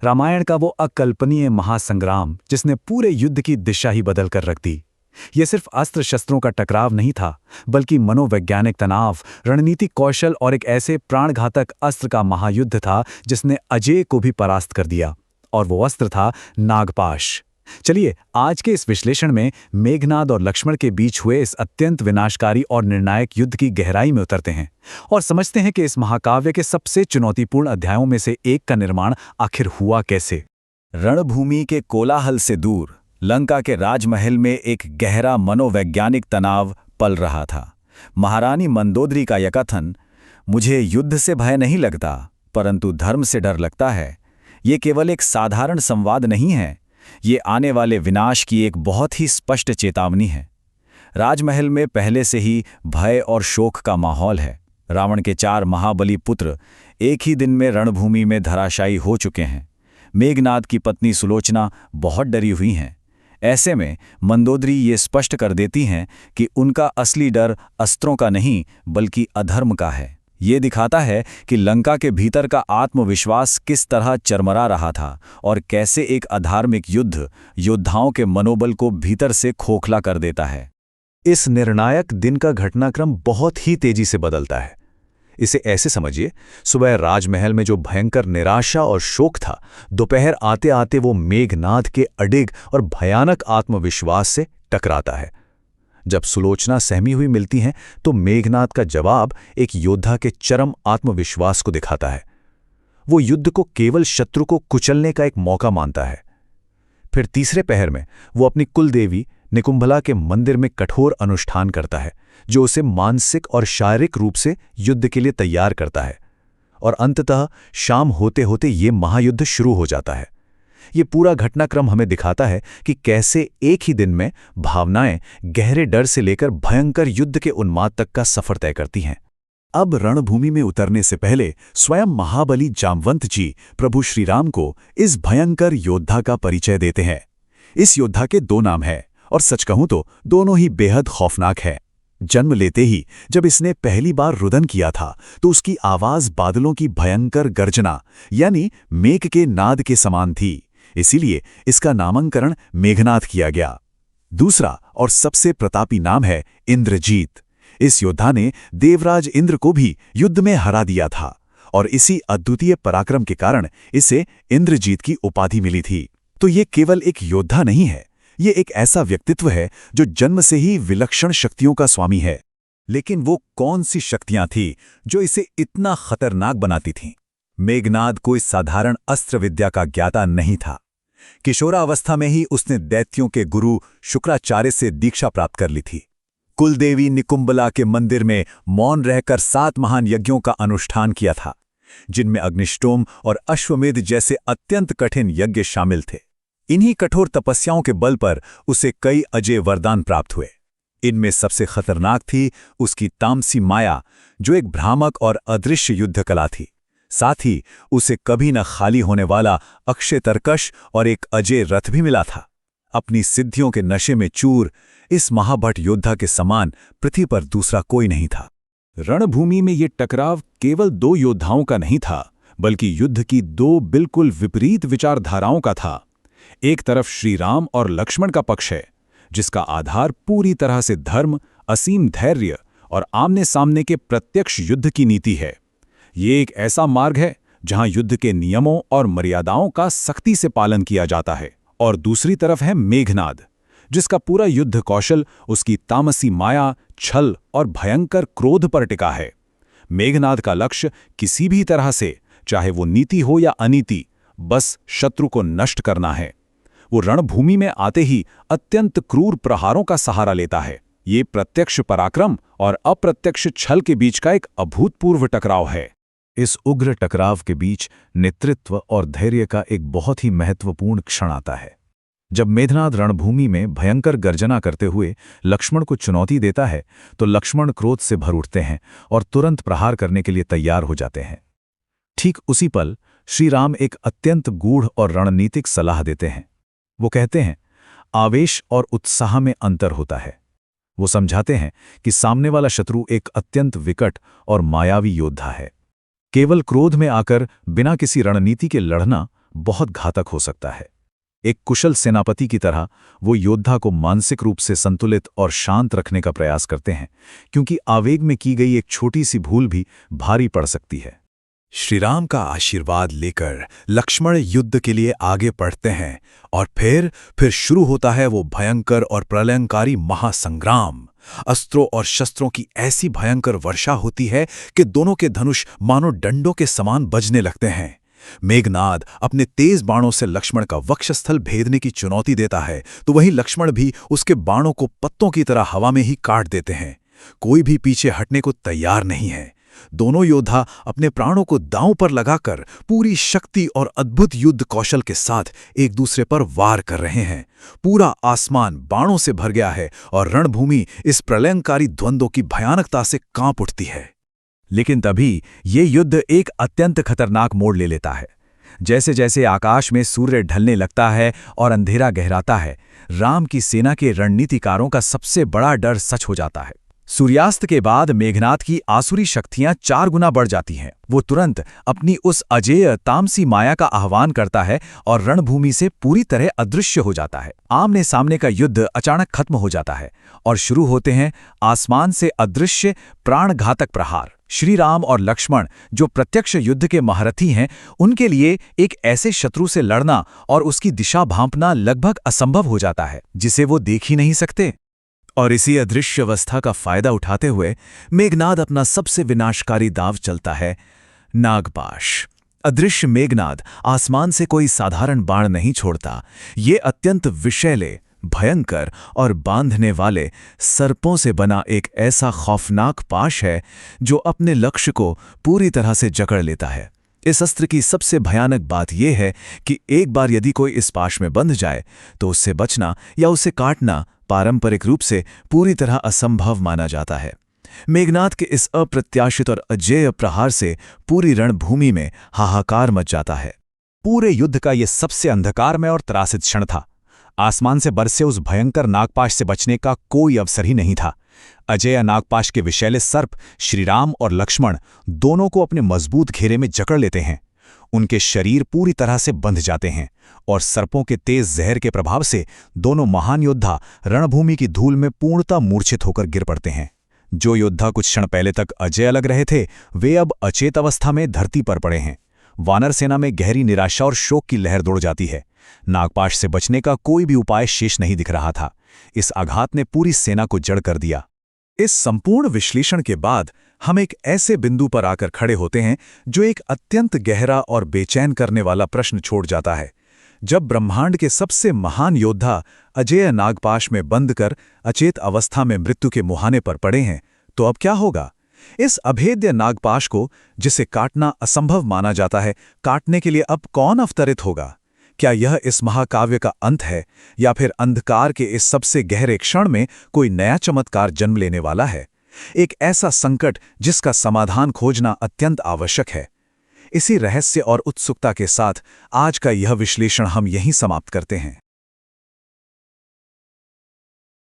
रामायण का वो अकल्पनीय महासंग्राम जिसने पूरे युद्ध की दिशा ही बदल कर रख दी। ये सिर्फ अस्त्र शस्त्रों का टकराव नहीं था, बल्कि मनोवैज्ञानिक तनाव, रणनीतिक कौशल और एक ऐसे प्राणघातक अस्त्र का महायुद्ध था जिसने अजेय को भी परास्त कर दिया। और वो अस्त्र था नागपाश। चलिए आज के इस विश्लेषण में मेघनाद और लक्ष्मण के बीच हुए इस अत्यंत विनाशकारी और निर्णायक युद्ध की गहराई में उतरते हैं और समझते हैं कि इस महाकाव्य के सबसे चुनौतीपूर्ण अध्यायों में से एक का निर्माण आखिर हुआ कैसे। रणभूमि के कोलाहल से दूर लंका के राजमहल में एक गहरा मनोवैज्ञानिक तनाव पल रहा था। महारानी मंदोदरी का यह कथन, मुझे युद्ध से भय नहीं लगता परंतु धर्म से डर लगता है, ये केवल एक साधारण संवाद नहीं है, ये आने वाले विनाश की एक बहुत ही स्पष्ट चेतावनी है। राजमहल में पहले से ही भय और शोक का माहौल है। रावण के 4 महाबली पुत्र एक ही दिन में रणभूमि में धराशायी हो चुके हैं। मेघनाद की पत्नी सुलोचना बहुत डरी हुई हैं। ऐसे में मंदोदरी ये स्पष्ट कर देती हैं कि उनका असली डर अस्त्रों का नहीं बल्कि अधर्म का है। ये दिखाता है कि लंका के भीतर का आत्मविश्वास किस तरह चरमरा रहा था और कैसे एक अधार्मिक युद्ध योद्धाओं के मनोबल को भीतर से खोखला कर देता है। इस निर्णायक दिन का घटनाक्रम बहुत ही तेजी से बदलता है। इसे ऐसे समझिए, सुबह राजमहल में जो भयंकर निराशा और शोक था, दोपहर आते आते वो मेघनाद के अडिग और भयानक आत्मविश्वास से टकराता है। जब सुलोचना सहमी हुई मिलती हैं तो मेघनाद का जवाब एक योद्धा के चरम आत्मविश्वास को दिखाता है। वो युद्ध को केवल शत्रु को कुचलने का एक मौका मानता है। फिर तीसरे पहर में वो अपनी कुलदेवी निकुंभला के मंदिर में कठोर अनुष्ठान करता है, जो उसे मानसिक और शारीरिक रूप से युद्ध के लिए तैयार करता है। और अंततः शाम होते होते ये महायुद्ध शुरू हो जाता है। ये पूरा घटनाक्रम हमें दिखाता है कि कैसे एक ही दिन में भावनाएं गहरे डर से लेकर भयंकर युद्ध के उन्माद तक का सफर तय करती हैं। अब रणभूमि में उतरने से पहले स्वयं महाबली जामवंत जी प्रभु श्रीराम को इस भयंकर योद्धा का परिचय देते हैं। इस योद्धा के 2 नाम हैं और सच कहूं तो दोनों ही बेहद खौफनाक हैं। जन्म लेते ही जब इसने पहली बार रुदन किया था तो उसकी आवाज बादलों की भयंकर गर्जना यानी मेघ के नाद के समान थी, इसीलिए इसका नामकरण मेघनाद किया गया। दूसरा और सबसे प्रतापी नाम है इंद्रजीत। इस योद्धा ने देवराज इंद्र को भी युद्ध में हरा दिया था और इसी अद्वितीय पराक्रम के कारण इसे इंद्रजीत की उपाधि मिली थी। तो ये केवल एक योद्धा नहीं है, ये एक ऐसा व्यक्तित्व है जो जन्म से ही विलक्षण शक्तियों का स्वामी है। लेकिन वो कौन सी शक्तियां थी जो इसे इतना खतरनाक बनाती थीं? मेघनाद कोई साधारण अस्त्र विद्या का ज्ञाता नहीं था। किशोरावस्था में ही उसने दैत्यों के गुरु शुक्राचार्य से दीक्षा प्राप्त कर ली थी। कुलदेवी निकुंभला के मंदिर में मौन रहकर 7 महान यज्ञों का अनुष्ठान किया था, जिनमें अग्निष्टोम और अश्वमेध जैसे अत्यंत कठिन यज्ञ शामिल थे। इन्हीं कठोर तपस्याओं के बल पर उसे कई अजेय वरदान प्राप्त हुए। इनमें सबसे खतरनाक थी उसकी तामसी माया, जो एक भ्रामक और अदृश्य युद्ध कला थी। साथ ही उसे कभी न खाली होने वाला अक्षय तरकश और एक अजेय रथ भी मिला था। अपनी सिद्धियों के नशे में चूर इस महाभट योद्धा के समान पृथ्वी पर दूसरा कोई नहीं था। रणभूमि में ये टकराव केवल 2 योद्धाओं का नहीं था, बल्कि युद्ध की 2 बिल्कुल विपरीत विचारधाराओं का था। एक तरफ श्री राम और लक्ष्मण का पक्ष है, जिसका आधार पूरी तरह से धर्म, असीम धैर्य और आमने सामने के प्रत्यक्ष युद्ध की नीति है। ये एक ऐसा मार्ग है जहां युद्ध के नियमों और मर्यादाओं का सख्ती से पालन किया जाता है। और दूसरी तरफ है मेघनाद, जिसका पूरा युद्ध कौशल उसकी तामसी माया, छल और भयंकर क्रोध पर टिका है। मेघनाद का लक्ष्य किसी भी तरह से, चाहे वो नीति हो या अनीति, बस शत्रु को नष्ट करना है। वो रणभूमि में आते ही अत्यंत क्रूर प्रहारों का सहारा लेता है। ये प्रत्यक्ष पराक्रम और अप्रत्यक्ष छल के बीच का एक अभूतपूर्व टकराव है। इस उग्र टकराव के बीच नेतृत्व और धैर्य का एक बहुत ही महत्वपूर्ण क्षण आता है। जब मेघनाद रणभूमि में भयंकर गर्जना करते हुए लक्ष्मण को चुनौती देता है तो लक्ष्मण क्रोध से भर उठते हैं और तुरंत प्रहार करने के लिए तैयार हो जाते हैं। ठीक उसी पल श्री राम एक अत्यंत गूढ़ और रणनीतिक सलाह देते हैं। वो कहते हैं, आवेश और उत्साह में अंतर होता है। वो समझाते हैं कि सामने वाला शत्रु एक अत्यंत विकट और मायावी योद्धा है। केवल क्रोध में आकर बिना किसी रणनीति के लड़ना बहुत घातक हो सकता है। एक कुशल सेनापति की तरह वो योद्धा को मानसिक रूप से संतुलित और शांत रखने का प्रयास करते हैं, क्योंकि आवेग में की गई एक छोटी सी भूल भी भारी पड़ सकती है। श्रीराम का आशीर्वाद लेकर लक्ष्मण युद्ध के लिए आगे बढ़ते हैं और फिर शुरू होता है वो भयंकर और प्रलयंकारी महासंग्राम। अस्त्रों और शस्त्रों की ऐसी भयंकर वर्षा होती है कि दोनों के धनुष मानो डंडों के समान बजने लगते हैं। मेघनाद अपने तेज बाणों से लक्ष्मण का वक्षस्थल भेदने की चुनौती देता है, तो वहीं लक्ष्मण भी उसके बाणों को पत्तों की तरह हवा में ही काट देते हैं। कोई भी पीछे हटने को तैयार नहीं है। दोनों योद्धा अपने प्राणों को दांव पर लगाकर पूरी शक्ति और अद्भुत युद्ध कौशल के साथ एक दूसरे पर वार कर रहे हैं। पूरा आसमान बाणों से भर गया है और रणभूमि इस प्रलयंकारी द्वंद्व की भयानकता से कांप उठती है। लेकिन तभी ये युद्ध एक अत्यंत खतरनाक मोड़ ले लेता है। जैसे जैसे आकाश में सूर्य ढलने लगता है और अंधेरा गहराता है, राम की सेना के रणनीतिकारों का सबसे बड़ा डर सच हो जाता है। सूर्यास्त के बाद मेघनाद की आसुरी शक्तियां 4 गुना बढ़ जाती हैं। वो तुरंत अपनी उस अजेय तामसी माया का आह्वान करता है और रणभूमि से पूरी तरह अदृश्य हो जाता है। आमने सामने का युद्ध अचानक खत्म हो जाता है और शुरू होते हैं आसमान से अदृश्य प्राणघातक प्रहार। श्री राम और लक्ष्मण, जो प्रत्यक्ष युद्ध के महारथी हैं, उनके लिए एक ऐसे शत्रु से लड़ना और उसकी दिशा भांपना लगभग असंभव हो जाता है, जिसे वो देख ही नहीं सकते। और इसी अदृश्य अवस्था का फायदा उठाते हुए मेघनाद अपना सबसे विनाशकारी दांव चलता है, नागपाश। अदृश्य मेघनाद आसमान से कोई साधारण बाण नहीं छोड़ता। ये अत्यंत विषैले, भयंकर और बांधने वाले सर्पों से बना एक ऐसा खौफनाक पाश है जो अपने लक्ष्य को पूरी तरह से जकड़ लेता है। इस अस्त्र की सबसे भयानक बात यह है कि एक बार यदि कोई इस पाश में बंध जाए तो उससे बचना या उसे काटना पारंपरिक रूप से पूरी तरह असंभव माना जाता है। मेघनाद के इस अप्रत्याशित और अजेय प्रहार से पूरी रणभूमि में हाहाकार मच जाता है। पूरे युद्ध का यह सबसे अंधकारमय और त्रासित क्षण था। आसमान से बरसे उस भयंकर नागपाश से बचने का कोई अवसर ही नहीं था। अजेय नागपाश के विषैले सर्प श्रीराम और लक्ष्मण दोनों को अपने मजबूत घेरे में जकड़ लेते हैं। उनके शरीर पूरी तरह से बंध जाते हैं और सर्पों के तेज जहर के प्रभाव से दोनों महान योद्धा रणभूमि की धूल में पूर्णतः मूर्छित होकर गिर पड़ते हैं। जो योद्धा कुछ क्षण पहले तक अजेय लग रहे थे, वे अब अचेत अवस्था में धरती पर पड़े हैं। वानर सेना में गहरी निराशा और शोक की लहर दौड़ जाती है। नागपाश से बचने का कोई भी उपाय शेष नहीं दिख रहा था। इस आघात ने पूरी सेना को जड़ कर दिया। इस संपूर्ण विश्लेषण के बाद हम एक ऐसे बिंदु पर आकर खड़े होते हैं जो एक अत्यंत गहरा और बेचैन करने वाला प्रश्न छोड़ जाता है। जब ब्रह्मांड के सबसे महान योद्धा अजेय नागपाश में बंद कर अचेत अवस्था में मृत्यु के मुहाने पर पड़े हैं, तो अब क्या होगा? इस अभेद्य नागपाश को, जिसे काटना असंभव माना जाता है, काटने के लिए अब कौन अवतरित होगा? क्या यह इस महाकाव्य का अंत है, या फिर अंधकार के इस सबसे गहरे क्षण में कोई नया चमत्कार जन्म लेने वाला है? एक ऐसा संकट जिसका समाधान खोजना अत्यंत आवश्यक है। इसी रहस्य और उत्सुकता के साथ आज का यह विश्लेषण हम यहीं समाप्त करते हैं।